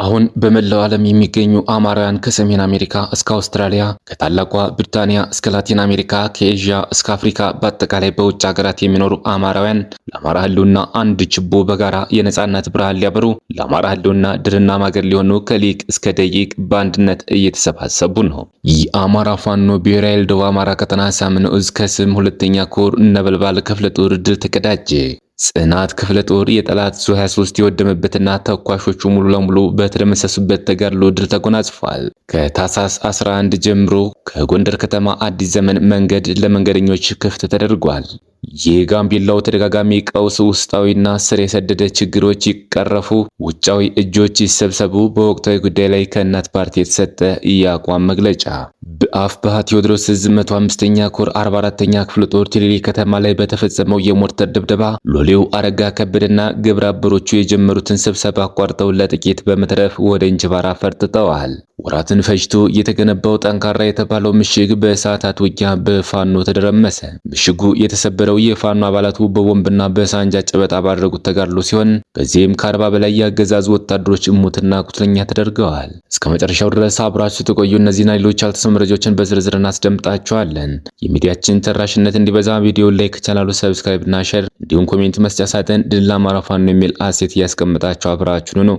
አሁን በመላው ዓለም የሚገኙ አማራውያን ከሰሜን አሜሪካ እስከ አውስትራሊያ፣ ከታላቋ ብሪታንያ እስከ ላቲን አሜሪካ፣ ከኤዥያ እስከ አፍሪካ በአጠቃላይ በውጭ ሀገራት የሚኖሩ አማራውያን ለአማራ ህልውና አንድ ችቦ በጋራ የነጻነት ብርሃን ሊያበሩ፣ ለአማራ ህልውና ድልና ማገር ሊሆኑ ከሊቅ እስከ ደቂቅ በአንድነት እየተሰባሰቡ ነው። የአማራ ፋኖ ብሔራዊ ኃይል ደቡብ አማራ ቀጠና ሳምንት ዕዝ ከስም ሁለተኛ ኮር ነበልባል ክፍለ ጦር ድል ተቀዳጀ። ጽናት ክፍለ ጦር የጠላት ዙ 23 የወደመበትና ተኳሾቹ ሙሉ ለሙሉ በተደመሰሱበት ተጋድሎ ድል ተጎናጽፏል። ከታህሳስ 11 ጀምሮ ከጎንደር ከተማ አዲስ ዘመን መንገድ ለመንገደኞች ክፍት ተደርጓል። የጋምቤላው ተደጋጋሚ ቀውስ ውስጣዊና ስር የሰደደ ችግሮች ይቀረፉ፣ ውጫዊ እጆች ይሰብሰቡ፣ በወቅታዊ ጉዳይ ላይ ከእናት ፓርቲ የተሰጠ የአቋም መግለጫ። በአፋብኃ ቴዎድሮስ ዕዝ 105ኛ ኮር 44ኛ ክፍለ ጦር ቲሊሊ ከተማ ላይ በተፈጸመው የሞርተር ድብደባ ሎሌው አረጋ ከበደና ግብረ አበሮቹ የጀመሩትን ስብሰባ አቋርጠው ለጥቂት በመትረፍ ወደ እንጅባራ ፈርጥጠዋል። ወራትን ፈጅቶ የተገነባው ጠንካራ የተባለው ምሽግ በሰዓታት ውጊያ በፋኖ ተደረመሰ። ምሽጉ የተሰበረው የፋኖ አባላቱ በቦምብና በሳንጃ ጨበጣ ባደረጉት ተጋድሎ ሲሆን በዚህም ከ40 በላይ የአገዛዙ ወታደሮች ሙትና ቁስለኛ ተደርገዋል። እስከ መጨረሻው ድረስ አብራችሁ ተቆዩ። እነዚህና ሌሎች ያልተሰሙ መረጃዎችን በዝርዝር እናስደምጣቸዋለን። የሚዲያችን ተደራሽነት እንዲበዛ ቪዲዮ ላይክ፣ ቻናሉ ሰብስክራይብ እና ሼር እንዲሁም ኮሜንት መስጫ ሳጥን ድል ለአማራ ፋኖ የሚል አሴት እያስቀመጣችሁ አብራችሁን ነው።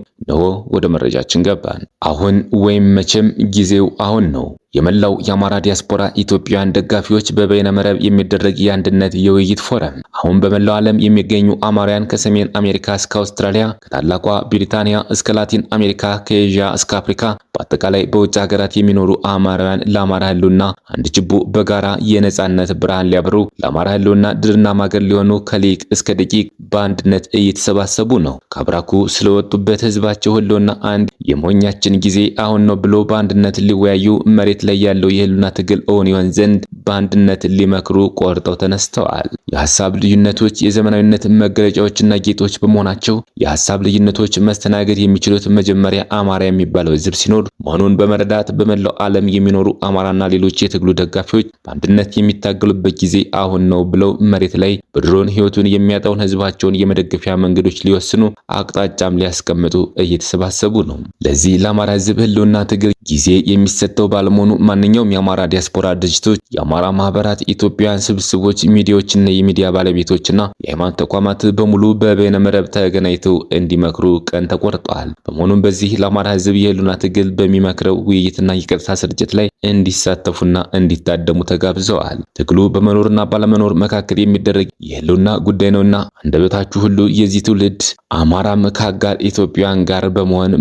ወደ መረጃችን ገባን። አሁን ወይም መቼም ጊዜው አሁን ነው። የመላው የአማራ ዲያስፖራ ኢትዮጵያውያን ደጋፊዎች በበይነ መረብ የሚደረግ የአንድነት የውይይት ፎረም አሁን በመላው ዓለም የሚገኙ አማራውያን ከሰሜን አሜሪካ እስከ አውስትራሊያ፣ ከታላቋ ብሪታንያ እስከ ላቲን አሜሪካ፣ ከኤዥያ እስከ አፍሪካ በአጠቃላይ በውጭ ሀገራት የሚኖሩ አማራውያን ለአማራ ህልውና አንድ ችቦ በጋራ የነጻነት ብርሃን ሊያበሩ፣ ለአማራ ህልውና ድልና ማገር ሊሆኑ ከሊቅ እስከ ደቂቅ በአንድነት እየተሰባሰቡ ነው። ከአብራኩ ስለወጡበት ህዝባቸው ህልውና አንድ የመሆኛችን ጊዜ አሁን ነው ብሎ በአንድነት ሊወያዩ መሬት ላይ ያለው የህልውና ትግል እውን ይሆን ዘንድ በአንድነት ሊመክሩ ቆርጠው ተነስተዋል። የሐሳብ ልዩነቶች የዘመናዊነት መገለጫዎችና ጌጦች በመሆናቸው የሐሳብ ልዩነቶች መስተናገድ የሚችሉት መጀመሪያ አማራ የሚባለው ህዝብ ሲኖር መሆኑን በመረዳት በመላው ዓለም የሚኖሩ አማራና ሌሎች የትግሉ ደጋፊዎች በአንድነት የሚታገሉበት ጊዜ አሁን ነው ብለው መሬት ላይ በድሮን ህይወቱን የሚያጣውን ህዝባቸውን የመደገፊያ መንገዶች ሊወስኑ አቅጣጫም ሊያስቀምጡ እየተሰባሰቡ ነው። ለዚህ ለአማራ ህዝብ ህልውና ትግል ጊዜ የሚሰጠው ባለመሆኑ ማንኛውም የአማራ ዲያስፖራ ድርጅቶች፣ የአማራ ማህበራት፣ ኢትዮጵያውያን ስብስቦች፣ ሚዲያዎችና የሚዲያ ባለቤቶችና የሃይማኖት ተቋማት በሙሉ በበይነ መረብ ተገናኝተው እንዲመክሩ ቀን ተቆርጧል። በመሆኑም በዚህ ለአማራ ህዝብ የህልውና ትግል በሚመክረው ውይይትና የቀጥታ ስርጭት ላይ እንዲሳተፉና እንዲታደሙ ተጋብዘዋል። ትግሉ በመኖርና ባለመኖር መካከል የሚደረግ የህልውና ጉዳይ ነውና አንደበታችሁ ሁሉ የዚህ ትውልድ አማራም ከአጋር ኢትዮጵያውያን ጋር በመሆን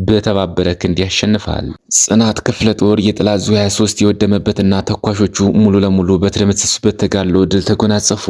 በተባበረ ክንድ ያሸንፋል። ጽናት ክፍለ ጦር የጠላት ዙ 23 የወደመበትና ተኳሾቹ ሙሉ ለሙሉ በተደመሰሱበት ተጋድሎ ድል ተጎናጸፉ።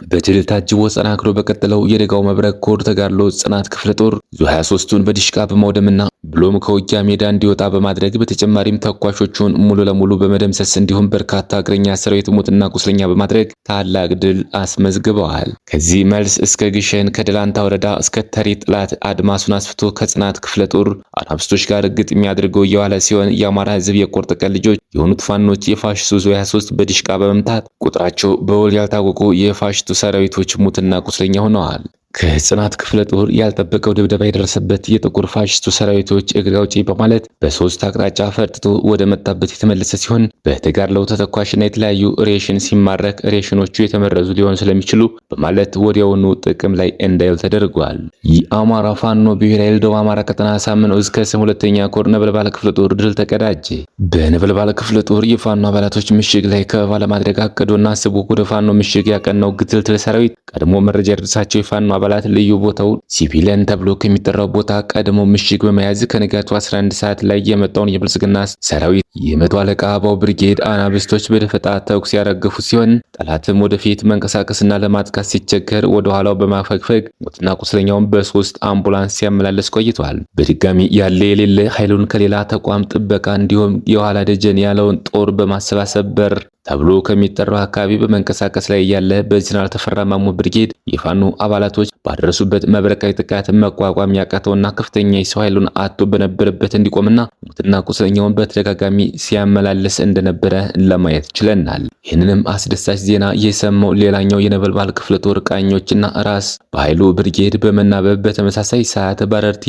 በድል ታጅቦ ተጠናክሮ በቀጠለው የደጋው መብረቅ ኮር ተጋድሎ ጽናት ክፍለ ጦር ዙ 23ቱን በዲሽቃ በማውደምና ብሎም ከውጊያ ሜዳ እንዲወጣ በማድረግ በተጨማሪም ተኳሾቹን ሙሉ ለሙሉ በመደምሰስ እንዲሁም በርካታ እግረኛ ሰራዊት ሙትና ቁስለኛ በማድረግ ታላቅ ድል አስመዝግበዋል። ከዚህ መልስ እስከ ግሸን ከደላንታ ወረዳ እስከ ተሪ ጥላት አድማሱን አስፍቶ ከጽናት ክፍለ ጦር አናብስቶች ጋር ግጥሚያ አድርገው እየዋለ ሲሆን የአማራ ህዝብ የቁርጥ ቀን ልጆች የሆኑት ፋኖች የፋሽስቱ ዙ 23 በዲሽቃ በመምታት ቁጥራቸው በውል ያልታወቁ የፋሽስቱ ሰራዊቶች ሙትና ቁስለኛ ሆነዋል። ከጽናት ክፍለ ጦር ያልጠበቀው ድብደባ የደረሰበት የጥቁር ፋሽስቱ ሰራዊቶች እግሬ አውጪኝ በማለት በሶስት አቅጣጫ ፈርጥቶ ወደ መጣበት የተመለሰ ሲሆን በተጋድለው ተተኳሽና የተለያዩ ሬሽን ሲማረክ ሬሽኖቹ የተመረዙ ሊሆኑ ስለሚችሉ በማለት ወዲያውኑ ጥቅም ላይ እንዳይውል ተደርጓል። የአማራ ፋኖ ብሔራዊ ኃይል ደቡብ አማራ ቀጠና ሳምንት ዕዝ ከስም ሁለተኛ ኮር ነበልባል ክፍለ ጦር ድል ተቀዳጀ። በነበልባል ክፍለ ጦር የፋኖ አባላቶች ምሽግ ላይ ከበባ ለማድረግ አቅዶና አስቦ ወደ ፋኖ ምሽግ ያቀናው ግትልትል ሰራዊት ቀድሞ መረጃ የደረሳቸው የፋኖ አባላት ልዩ ቦታው ሲቪሊያን ተብሎ ከሚጠራው ቦታ ቀድሞ ምሽግ በመያዝ ከንጋቱ 11 ሰዓት ላይ የመጣውን የብልጽግና ሰራዊት የመቶ አለቃ አበባው ብርጌድ አናብስቶች በደፈጣ ተኩስ ያረገፉ ሲሆን ጠላትም ወደፊት መንቀሳቀስና ለማጥቃት ሲቸገር ወደ ኋላው በማፈግፈግ ሞትና ቁስለኛውን በሶስት አምቡላንስ ሲያመላለስ ቆይቷል። በድጋሚ ያለ የሌለ ኃይሉን ከሌላ ተቋም ጥበቃ እንዲሁም የኋላ ደጀን ያለውን ጦር በማሰባሰብ በር ተብሎ ከሚጠራው አካባቢ በመንቀሳቀስ ላይ ያለ በጀነራል ተፈራ ማሞ ብርጌድ የፋኖ አባላቶች ባደረሱበት መብረቃዊ ጥቃት መቋቋም ያቃተውና ከፍተኛ የሰው ኃይሉን አጥቶ በነበረበት እንዲቆምና ሙትና ቁስለኛውን በተደጋጋሚ ሲያመላለስ እንደነበረ ለማየት ችለናል። ይህንንም አስደሳች ዜና የሰማው ሌላኛው የነበልባል ክፍለ ጦር ቃኞችና ራስ በኃይሉ ብርጌድ በመናበብ በተመሳሳይ ሰዓት ባረርቲ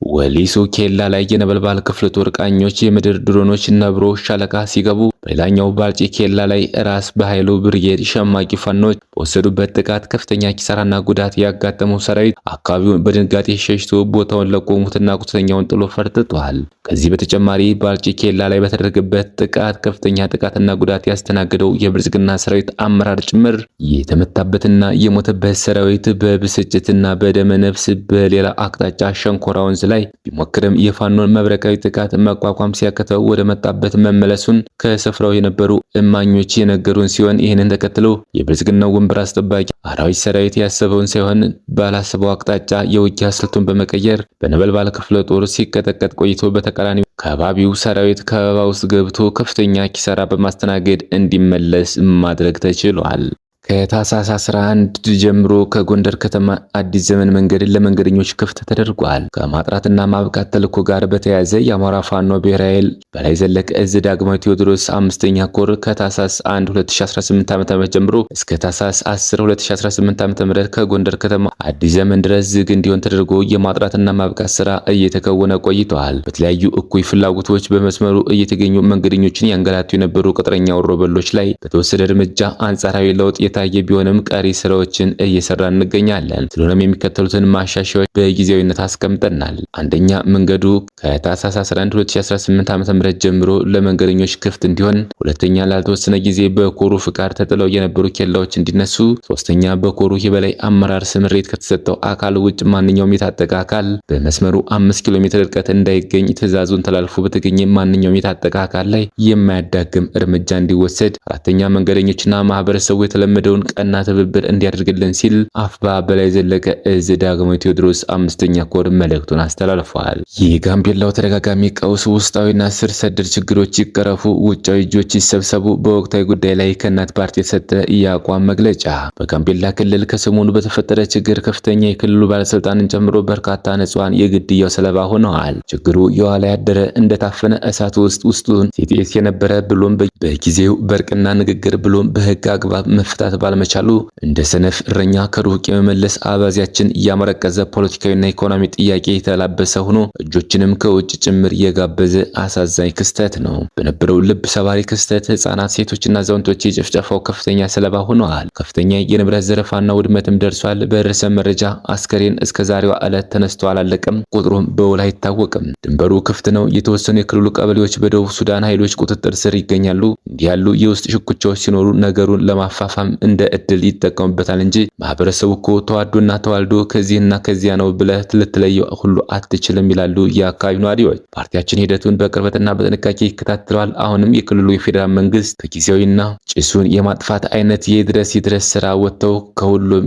ወሊሶ ኬላ ላይ የነበልባል ክፍለ ጦር ቃኞች የምድር ድሮኖች ነብሮ ሻለቃ ሲገቡ፣ በሌላኛው ባልጪ ኬላ ላይ ራስ በኃይሉ ብርጌድ ሸማቂ ፋኖች በወሰዱበት ጥቃት ከፍተኛ ኪሳራና ጉዳት ያጋጠመው ሰራዊት አካባቢውን በድንጋጤ ሸሽቶ ቦታውን ለቆ ሙትና ቁስለኛውን ጥሎ ፈርጥቷል። ከዚህ በተጨማሪ ባልጪ ኬላ ላይ በተደረገበት ጥቃት ከፍተኛ ጥቃትና ጉዳት ያስተናገደው የብልጽግና ሰራዊት አመራር ጭምር የተመታበትና የሞተበት ሰራዊት በብስጭትና በደመ ነፍስ በሌላ አቅጣጫ ሸንኮራ ወንዝ ላይ ቢሞክርም የፋኖን መብረቃዊ ጥቃት መቋቋም ሲያቅተው ወደ መጣበት መመለሱን ከስፍራው የነበሩ እማኞች የነገሩን ሲሆን ይህንን ተከትሎ የብልጽግናው ወንበር አስጠባቂ አራዊት ሰራዊት ያሰበውን ሳይሆን ባላሰበው አቅጣጫ የውጊያ ስልቱን በመቀየር በነበልባል ክፍለ ጦር ሲቀጠቀጥ ቆይቶ በተቃራኒ ከባቢው ሰራዊት ከበባ ውስጥ ገብቶ ከፍተኛ ኪሳራ በማስተናገድ እንዲመለስ ማድረግ ተችሏል። ከታህሳስ 11 ጀምሮ ከጎንደር ከተማ አዲስ ዘመን መንገድ ለመንገደኞች ክፍት ተደርጓል። ከማጥራትና ማብቃት ተልዕኮ ጋር በተያያዘ የአማራ ፋኖ ብሔራዊ ኃይል በላይ ዘለቀ እዝ ዳግማዊ ቴዎድሮስ 5ኛ ኮር ከታህሳስ 1 2018 ዓ.ም ጀምሮ እስከ ታህሳስ 10 2018 ዓ.ም ከጎንደር ከተማ አዲስ ዘመን ድረስ ዝግ እንዲሆን ተደርጎ የማጥራትና ማብቃት ስራ እየተከወነ ቆይተዋል። በተለያዩ እኩይ ፍላጎቶች በመስመሩ እየተገኙ መንገደኞችን ያንገላቱ የነበሩ ቅጥረኛ ወሮበሎች ላይ በተወሰደ እርምጃ አንጻራዊ ለውጥ የታየ ቢሆንም ቀሪ ስራዎችን እየሰራ እንገኛለን። ስለሆነም የሚከተሉትን ማሻሻያዎች በጊዜያዊነት አስቀምጠናል። አንደኛ፣ መንገዱ ከታህሳስ 11 2018 ዓ.ም ጀምሮ ለመንገደኞች ክፍት እንዲሆን። ሁለተኛ፣ ላልተወሰነ ጊዜ በኮሩ ፍቃድ ተጥለው የነበሩ ኬላዎች እንዲነሱ። ሶስተኛ፣ በኮሩ የበላይ አመራር ስምሪት ከተሰጠው አካል ውጭ ማንኛውም የታጠቀ አካል በመስመሩ 5 ኪሎ ሜትር ርቀት እንዳይገኝ ትዕዛዙን ተላልፎ በተገኘ ማንኛውም የታጠቀ አካል ላይ የማያዳግም እርምጃ እንዲወሰድ። አራተኛ፣ መንገደኞችና ማህበረሰቡ የተለመደውን ቀና ትብብር እንዲያደርግልን ሲል አፍባ በላይ ዘለቀ እዝ ዳግማዊ ቴዎድሮስ 5ኛ ኮር መልእክቱን አስተላልፈዋል። የጋምቤላው ተደጋጋሚ ቀውስ፣ ውስጣዊና ስር ሰደድ ችግሮች ይቀረፉ፣ ውጫዊ እጆች ይሰብሰቡ። በወቅታዊ ጉዳይ ላይ ከእናት ፓርቲ የተሰጠ የአቋም መግለጫ። በጋምቤላ ክልል ከሰሞኑ በተፈጠረ ችግር ከፍተኛ የክልሉ ባለስልጣንን ጨምሮ በርካታ ንጹሃን የግድያው ሰለባ ሆነዋል። ችግሩ የኋላ ያደረ እንደታፈነ እሳት ውስጡን ሲጤስ የነበረ ብሎም በጊዜው በእርቅና ንግግር ብሎም በህግ አግባብ መፍታት ባለመቻሉ እንደ ሰነፍ እረኛ ከሩቅ የመመለስ አባዜያችን እያመረቀዘ ፖለቲካዊና ኢኮኖሚ ጥያቄ የተላበሰ ሆኖ እጆችንም ከውጭ ጭምር የጋበዘ አሳዛኝ ክስተት ነው። በነበረው ልብ ሰባሪ ክስተት ህጻናት፣ ሴቶችና አዛውንቶች የጭፍጨፋው ከፍተኛ ሰለባ ሆነዋል። ከፍተኛ የንብረት ዘረፋና ውድመትም ደርሷል። በርዕሰ መረጃ አስከሬን እስከ ዛሬዋ ዕለት ተነስቶ አላለቀም፣ ቁጥሩም በውል አይታወቅም። ድንበሩ ክፍት ነው። የተወሰኑ የክልሉ ቀበሌዎች በደቡብ ሱዳን ኃይሎች ቁጥጥር ስር ይገኛሉ። እንዲህ ያሉ የውስጥ ሽኩቻዎች ሲኖሩ ነገሩን ለማፋፋም እንደ እድል ይጠቀሙበታል እንጂ ማህበረሰቡ እኮ ተዋዶና ተዋልዶ ከዚህና ከዚያ ነው ብለህ ልትለየው ሁሉ አትችልም ይላሉ የአካባቢው ነዋሪዎች። ፓርቲያችን ሂደቱን በቅርበትና በጥንቃቄ ይከታተላል። አሁንም የክልሉ የፌዴራል መንግስት ከጊዜያዊና ጭሱን የማጥፋት አይነት ይድረስ ስራ ወጥተው ከሁሉም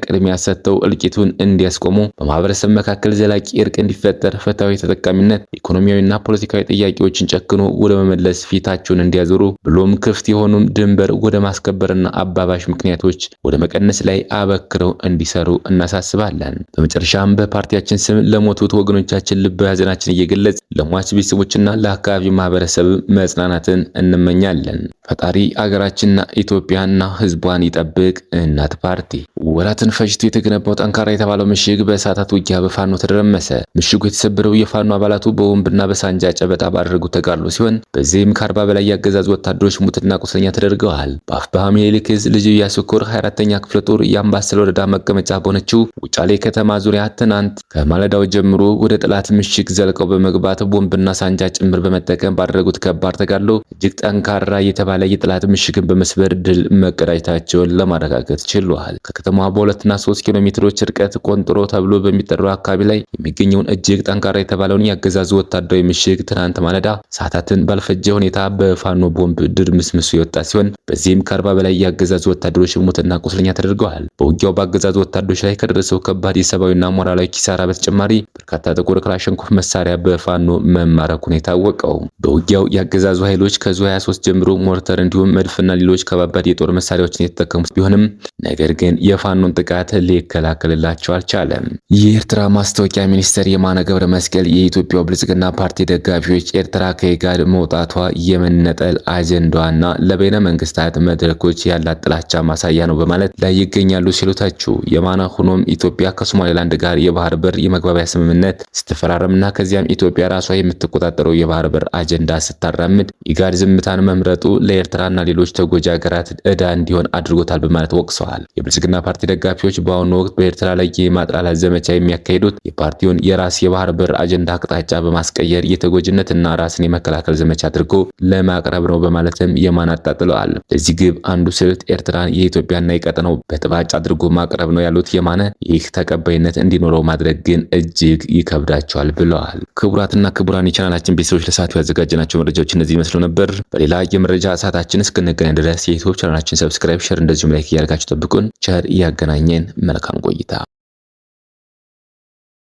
ቅድሚያ ሰጥተው እልቂቱን እንዲያስቆሙ፣ በማህበረሰብ መካከል ዘላቂ እርቅ እንዲፈጠር፣ ፍትሃዊ ተጠቃሚነት፣ ኢኮኖሚያዊና ፖለቲካዊ ጥያቄዎችን ጨክኖ ወደ መመለስ ፊታቸውን እንዲያዞሩ ብሎም ክፍት የሆኑም ድንበር ወደ ማስከበርና አባባሽ ምክንያቶች ወደ መቀነስ ላይ አበክረው እንዲሰሩ እናሳስባለን። በመጨረሻም በፓርቲያችን ስም ለሞቱት ወገኖቻችን ልባዊ ሐዘናችን እየገለጽ ለሟች ቤተሰቦችና ለአካባቢው ማህበረሰብ መጽናናትን እንመኛለን። ፈጣሪ አገራችንና ኢትዮጵያና ህዝቧን ይጠብቅ። እናት ፓርቲ። ወራትን ፈጅቶ የተገነባው ጠንካራ የተባለው ምሽግ በእሳታት ውጊያ በፋኖ ተደረመሰ። ምሽጉ የተሰበረው የፋኖ አባላቱ በቦምብና በሳንጃ ጨበጣ ባደረጉት ተጋድሎ ሲሆን በዚህም ከ40 በላይ ያገዛዙ ወታደሮች ሙትና ቁስለኛ ተደርገዋል። በአፍባሃ ምኒልክ ዕዝ ልጅ ኢያሱ ኮር 24ኛ ክፍለ ጦር የአምባሰል ወረዳ መቀመጫ በሆነችው ውጫሌ ከተማ ዙሪያ ትናንት ከማለዳው ጀምሮ ወደ ጠላት ምሽግ ዘልቀው በመግባት ቦምብና ሳንጃ ጭምር በመጠቀም ባደረጉት ከባድ ተጋድሎ እጅግ ጠንካራ የተባለ የጠላት ምሽግን በመስበር ድል መቀዳጀታቸውን ለማረጋገጥ ችሏል። ከከተማዋ በ2 እና 3 ኪሎ ሜትሮች ርቀት ቆንጥሮ ተብሎ በሚጠራው አካባቢ ላይ የሚገኘውን እጅግ ጠንካራ የተባለውን ያገዛዙ ወታደራዊ ምሽግ ትናንት ማለዳ ሰዓታትን ባልፈጀ ሁኔታ በፋኖ ቦምብ ድርምስምሱ የወጣ ሲሆን በዚህም ከ40 በላይ ያገዛዙ ወታደሮች ሙትና ቁስለኛ ተደርገዋል። በውጊያው ባገዛዙ ወታደሮች ላይ ከደረሰው ከባድ የሰብአዊና ሞራላዊ ኪሳራ በተጨማሪ በርካታ ጥቁር ክላሽንኮቭ መሳሪያ በፋኖ መማረኩን የታወቀው። በውጊያው ያገዛዙ ኃይሎች ከዙ 23 ጀምሮ ሞርተር እንዲሁም መድፍና ሌሎች ከባባድ የጦር መሳሪያዎችን የተጠቀሙት ቢሆንም ነገር ግን የፋኖን ጥቃት ሊከላከልላቸው አልቻለም። የኤርትራ ማስታወቂያ ሚኒስትር የማነ ገብረ መስቀል የኢትዮጵያው ብልጽግና ፓርቲ ደጋፊዎች ኤርትራ ከኢጋድ መውጣቷ የመነጠል አጀንዳዋና ለበይነ መንግስታት መድረኮች ያላት የጥላቻ ማሳያ ነው በማለት ላይ ይገኛሉ ሲሉ ተቹ። የማነ ሆኖም ኢትዮጵያ ከሶማሌላንድ ጋር የባህር በር የመግባቢያ ስምምነት ስትፈራረምና ከዚያም ኢትዮጵያ ራሷ የምትቆጣጠረው የባህር በር አጀንዳ ስታራምድ ኢጋድ ዝምታን መምረጡ ለኤርትራና ሌሎች ተጎጂ ሀገራት ዕዳ እንዲሆን አድርጎታል በማለት ወቅሰዋል። የብልጽግና ፓርቲ ደጋፊዎች በአሁኑ ወቅት በኤርትራ ላይ የማጥላላት ዘመቻ የሚያካሂዱት የፓርቲውን የራስ የባህር በር አጀንዳ አቅጣጫ በማስቀየር የተጎጂነትና ራስን የመከላከል ዘመቻ አድርጎ ለማቅረብ ነው በማለትም የማነ አጣጥለዋል። ለዚህ ግብ አንዱ ስልት ኤርትራን የኢትዮጵያና የቀጠናው በጥባጭ አድርጎ ማቅረብ ነው ያሉት የማነ ይህ ተቀባይነት እንዲኖረው ማድረግ ግን እጅግ ይከብዳቸዋል ብለዋል። ክቡራትና ክቡራን የቻናላችን ቤተሰቦች ለሰዓቱ ያዘጋጀናቸው መረጃዎች እነዚህ ይመስሉ ነበር። በሌላ የመረጃ ሰዓታችን እስክንገናኝ ድረስ የዩቲዩብ ቻናላችን ሰብስክራይብ፣ ሼር እንደዚሁም ላይክ እያደረጋችሁ ጠብቁን። ቸር እያገናኘን መልካም ቆይታ